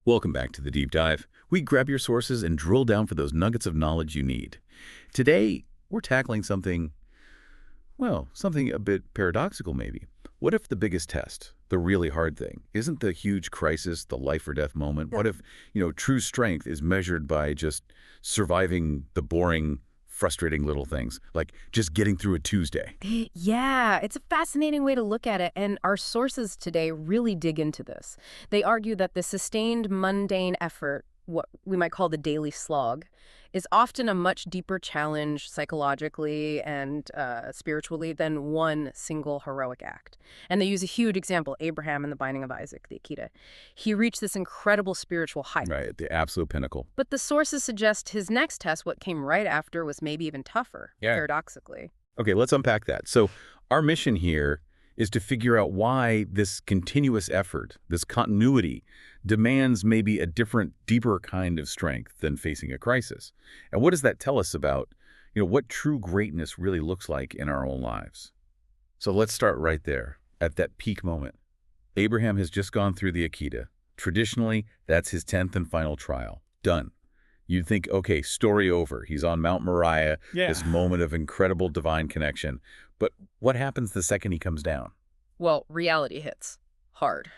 Welcome back to the Deep Dive. We grab your sources and drill down for those nuggets of knowledge you need. Today, we're tackling something, well, something a bit paradoxical maybe. What if the biggest test, the really hard thing, isn't the huge crisis, the life or death moment? What if, true strength is measured by just surviving the boring, frustrating little things, like just getting through a Tuesday? Yeah, it's a fascinating way to look at it, and our sources today really dig into this. They argue that the sustained mundane effort, what we might call the daily slog, is often a much deeper challenge psychologically and spiritually than one single heroic act. And they use a huge example, Abraham and the binding of Isaac, the Akeda. He reached this incredible spiritual height. Right, the absolute pinnacle. But the sources suggest his next test, what came right after, was maybe even tougher, paradoxically. Okay, let's unpack that. So our mission here is to figure out why this continuous effort, this continuity, demands maybe a different, deeper kind of strength than facing a crisis. And what does that tell us about, what true greatness really looks like in our own lives? So let's start right there, at that peak moment. Abraham has just gone through the Akeda. Traditionally, that's his 10th and final trial. Done. You'd think, okay, story over. He's on Mount Moriah, this moment of incredible divine connection. But what happens the second he comes down? Well, reality hits hard.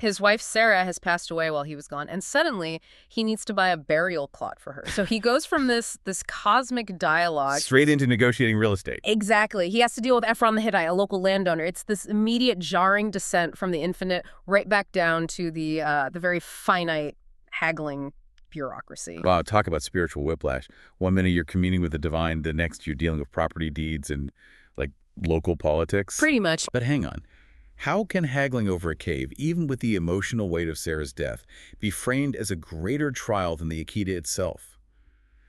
His wife, Sarah, has passed away while he was gone, and suddenly he needs to buy a burial plot for her. So he goes from this cosmic dialogue straight into negotiating real estate. Exactly. He has to deal with Efron the Hittite, a local landowner. It's this immediate jarring descent from the infinite right back down to the very finite haggling bureaucracy. Wow, talk about spiritual whiplash. One minute you're communing with the divine, the next you're dealing with property deeds and local politics. Pretty much. But hang on. How can haggling over a cave, even with the emotional weight of Sarah's death, be framed as a greater trial than the Akeda itself?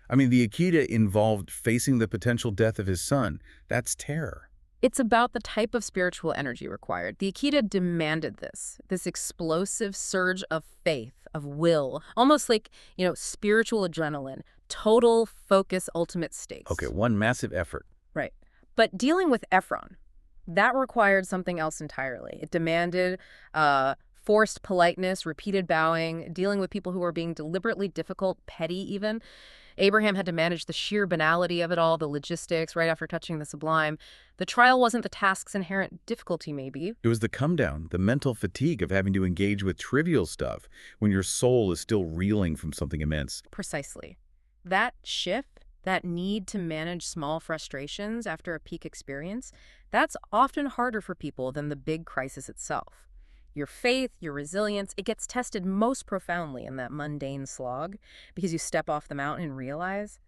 I mean, the Akeda involved facing the potential death of his son. That's terror. It's about the type of spiritual energy required. The Akeda demanded this explosive surge of faith, of will, almost like, spiritual adrenaline, total focus, ultimate stakes. Okay, one massive effort. Right. But dealing with Efron, that required something else entirely. It demanded forced politeness, repeated bowing, dealing with people who were being deliberately difficult, petty even. Abraham had to manage the sheer banality of it all, the logistics, right after touching the sublime. The trial wasn't the task's inherent difficulty, maybe. It was the come-down, the mental fatigue of having to engage with trivial stuff when your soul is still reeling from something immense. Precisely. That shift, that need to manage small frustrations after a peak experience, that's often harder for people than the big crisis itself. Your faith, your resilience, it gets tested most profoundly in that mundane slog because you step off the mountain and realize,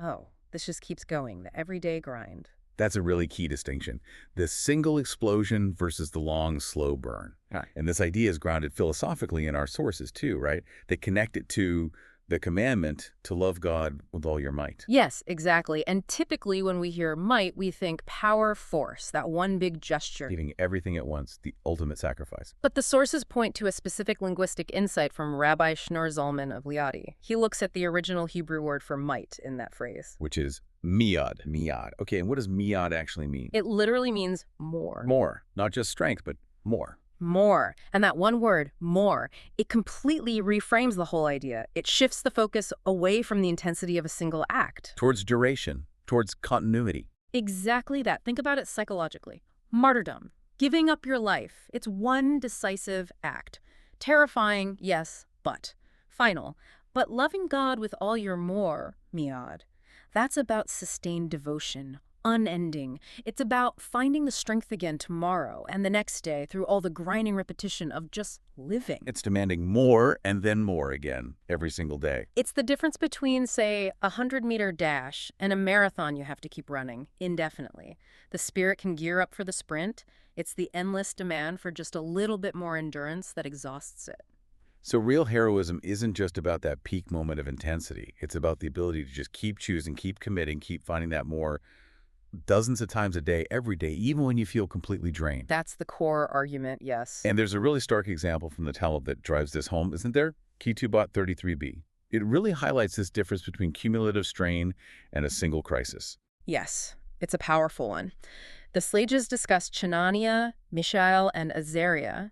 oh, this just keeps going, the everyday grind. That's a really key distinction. The single explosion versus the long, slow burn. And this idea is grounded philosophically in our sources too, right? They connect it to the commandment to love God with all your might. Yes, exactly. And typically when we hear might, we think power, force, that one big gesture. Giving everything at once, the ultimate sacrifice. But the sources point to a specific linguistic insight from Rabbi Shneur Zalman of Liadi. He looks at the original Hebrew word for might in that phrase. Which is miyad. Miyad. Okay, and what does miyad actually mean? It literally means more. More. Not just strength, but more. More. And that one word, more, it completely reframes the whole idea. It shifts the focus away from the intensity of a single act. Towards duration, towards continuity. Exactly that. Think about it psychologically. Martyrdom, giving up your life. It's one decisive act. Terrifying, yes, but final. But loving God with all your more, miyad, that's about sustained devotion, unending. It's about finding the strength again tomorrow and the next day through all the grinding repetition of just living. It's demanding more and then more again every single day. It's the difference between, say, a 100-meter dash and a marathon you have to keep running indefinitely. The spirit can gear up for the sprint. It's the endless demand for just a little bit more endurance that exhausts it. So real heroism isn't just about that peak moment of intensity. It's about the ability to just keep choosing, keep committing, keep finding that more dozens of times a day, every day, even when you feel completely drained. That's the core argument, yes. And there's a really stark example from the Talmud that drives this home, isn't there? Ketubot 33b. It really highlights this difference between cumulative strain and a single crisis. Yes, it's a powerful one. The sages discussed Chenaniah, Mishael, and Azariah.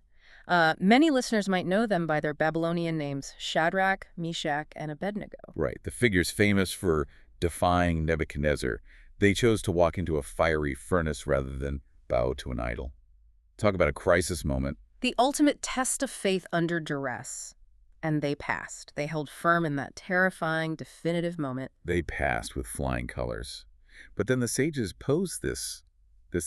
Many listeners might know them by their Babylonian names, Shadrach, Meshach, and Abednego. Right, the figures famous for defying Nebuchadnezzar. They chose to walk into a fiery furnace rather than bow to an idol. Talk about a crisis moment. The ultimate test of faith under duress. And they passed. They held firm in that terrifying, definitive moment. They passed with flying colors. But then the sages posed this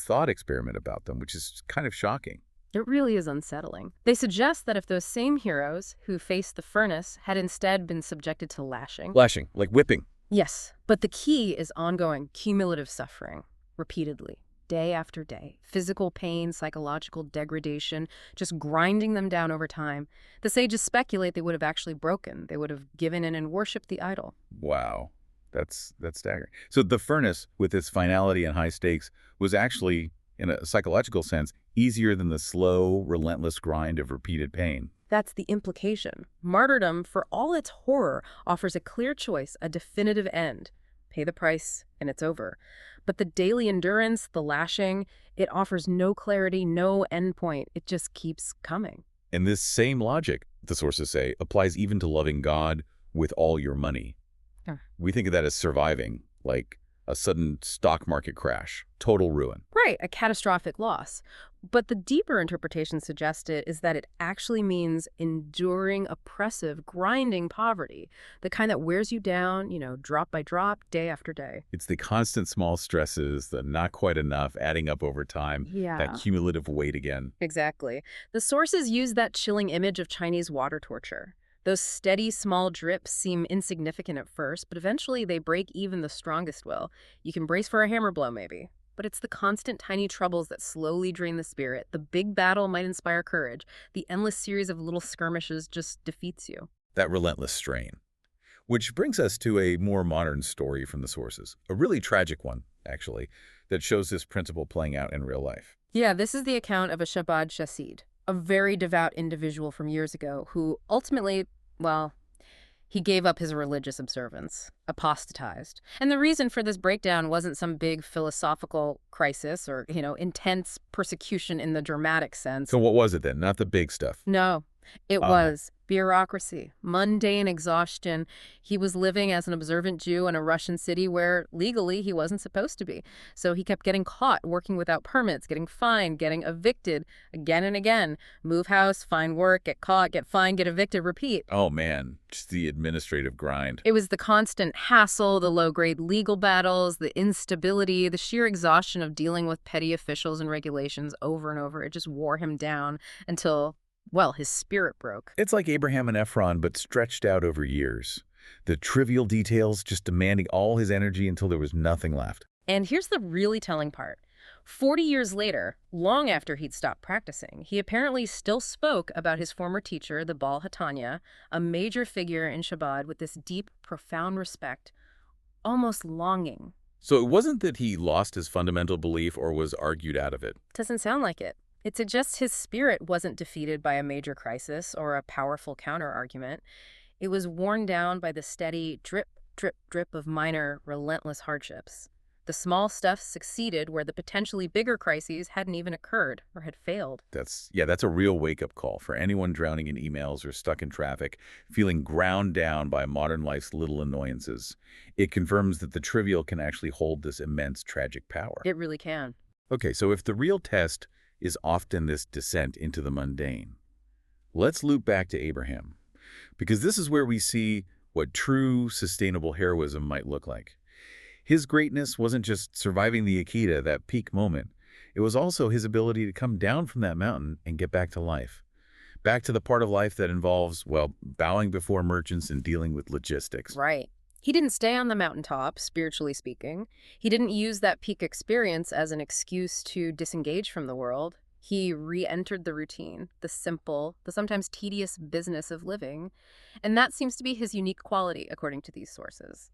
thought experiment about them, which is kind of shocking. It really is unsettling. They suggest that if those same heroes who faced the furnace had instead been subjected to lashing. Lashing, like whipping. Yes, but the key is ongoing, cumulative suffering, repeatedly, day after day. Physical pain, psychological degradation, just grinding them down over time. The sages speculate they would have actually broken. They would have given in and worshipped the idol. Wow, that's staggering. So the furnace, with its finality and high stakes, was actually, in a psychological sense, easier than the slow, relentless grind of repeated pain. That's the implication. Martyrdom, for all its horror, offers a clear choice, a definitive end. Pay the price, and it's over. But the daily endurance, the lashing, it offers no clarity, no endpoint. It just keeps coming. And this same logic, the sources say, applies even to loving God with all your money. Yeah. We think of that as surviving, like a sudden stock market crash, total ruin. Right, a catastrophic loss. But the deeper interpretation suggested is that it actually means enduring oppressive, grinding poverty, the kind that wears you down, drop by drop, day after day. It's the constant small stresses, the not quite enough, adding up over time, that cumulative weight again. Exactly. The sources use that chilling image of Chinese water torture. Those steady, small drips seem insignificant at first, but eventually they break even the strongest will. You can brace for a hammer blow, maybe. But it's the constant tiny troubles that slowly drain the spirit. The big battle might inspire courage. The endless series of little skirmishes just defeats you. That relentless strain. Which brings us to a more modern story from the sources. A really tragic one, actually, that shows this principle playing out in real life. Yeah, this is the account of a Shabbat Chassid, a very devout individual from years ago who ultimately, he gave up his religious observance, apostatized. And the reason for this breakdown wasn't some big philosophical crisis or, intense persecution in the dramatic sense. So what was it then? Not the big stuff. No, it was bureaucracy, mundane exhaustion. He was living as an observant Jew in a Russian city where legally he wasn't supposed to be. So he kept getting caught working without permits, getting fined, getting evicted again and again. Move house, find work, get caught, get fined, get evicted, repeat. Oh man, just the administrative grind. It was the constant hassle, the low-grade legal battles, the instability, the sheer exhaustion of dealing with petty officials and regulations over and over. It just wore him down until, his spirit broke. It's like Abraham and Efron, but stretched out over years. The trivial details just demanding all his energy until there was nothing left. And here's the really telling part. 40 years later, long after he'd stopped practicing, he apparently still spoke about his former teacher, the Baal Hatanya, a major figure in Shabbat, with this deep, profound respect, almost longing. So it wasn't that he lost his fundamental belief or was argued out of it. Doesn't sound like it. It suggests his spirit wasn't defeated by a major crisis or a powerful counter-argument. It was worn down by the steady drip, drip, drip of minor, relentless hardships. The small stuff succeeded where the potentially bigger crises hadn't even occurred or had failed. That's a real wake-up call for anyone drowning in emails or stuck in traffic, feeling ground down by modern life's little annoyances. It confirms that the trivial can actually hold this immense tragic power. It really can. Okay, so if the real test is often this descent into the mundane, let's loop back to Abraham, because this is where we see what true sustainable heroism might look like. His greatness wasn't just surviving the Akeda, that peak moment. It was also his ability to come down from that mountain and get back to life. Back to the part of life that involves, bowing before merchants and dealing with logistics. Right. He didn't stay on the mountaintop, spiritually speaking. He didn't use that peak experience as an excuse to disengage from the world. He re-entered the routine, the simple, the sometimes tedious business of living. And that seems to be his unique quality, according to these sources.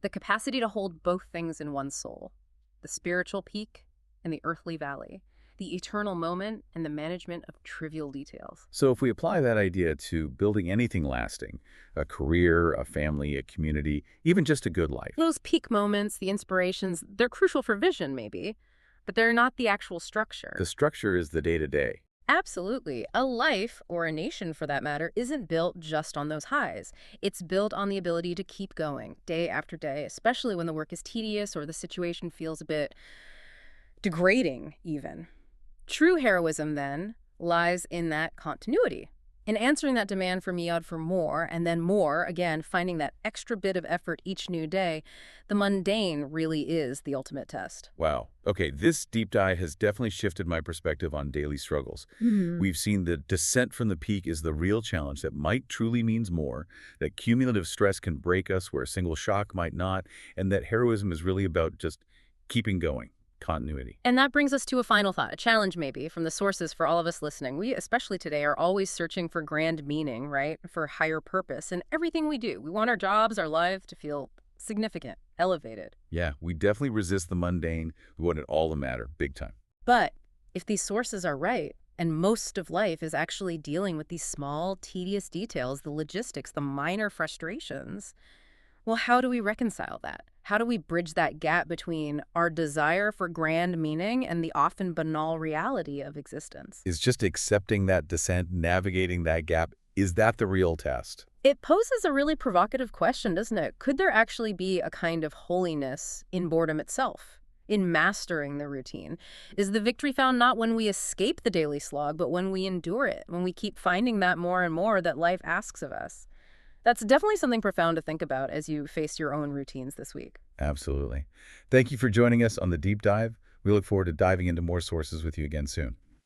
The capacity to hold both things in one's soul, the spiritual peak and the earthly valley, the eternal moment and the management of trivial details. So if we apply that idea to building anything lasting, a career, a family, a community, even just a good life. Those peak moments, the inspirations, they're crucial for vision, maybe. but they're not the actual structure. The structure is the day-to-day. Absolutely. A life, or a nation for that matter, isn't built just on those highs. It's built on the ability to keep going day after day, especially when the work is tedious or the situation feels a bit degrading, even. True heroism, then, lies in that continuity, in answering that demand for Miad for more, and then more, again, finding that extra bit of effort each new day. The mundane really is the ultimate test. Wow. Okay, this deep dive has definitely shifted my perspective on daily struggles. We've seen the descent from the peak is the real challenge that might truly means more, that cumulative stress can break us where a single shock might not, and that heroism is really about just keeping going, continuity. And that brings us to a final thought, a challenge maybe from the sources for all of us listening. We, especially today, are always searching for grand meaning, right? For higher purpose in everything we do. We want our jobs, our lives to feel significant, elevated. Yeah, we definitely resist the mundane. We want it all to matter, big time. But if these sources are right, and most of life is actually dealing with these small, tedious details, the logistics, the minor frustrations, well, how do we reconcile that? How do we bridge that gap between our desire for grand meaning and the often banal reality of existence? Is just accepting that descent, navigating that gap, is that the real test? It poses a really provocative question, doesn't it? Could there actually be a kind of holiness in boredom itself, in mastering the routine? Is the victory found not when we escape the daily slog, but when we endure it, when we keep finding that more and more that life asks of us? That's definitely something profound to think about as you face your own routines this week. Absolutely. Thank you for joining us on the deep dive. We look forward to diving into more sources with you again soon.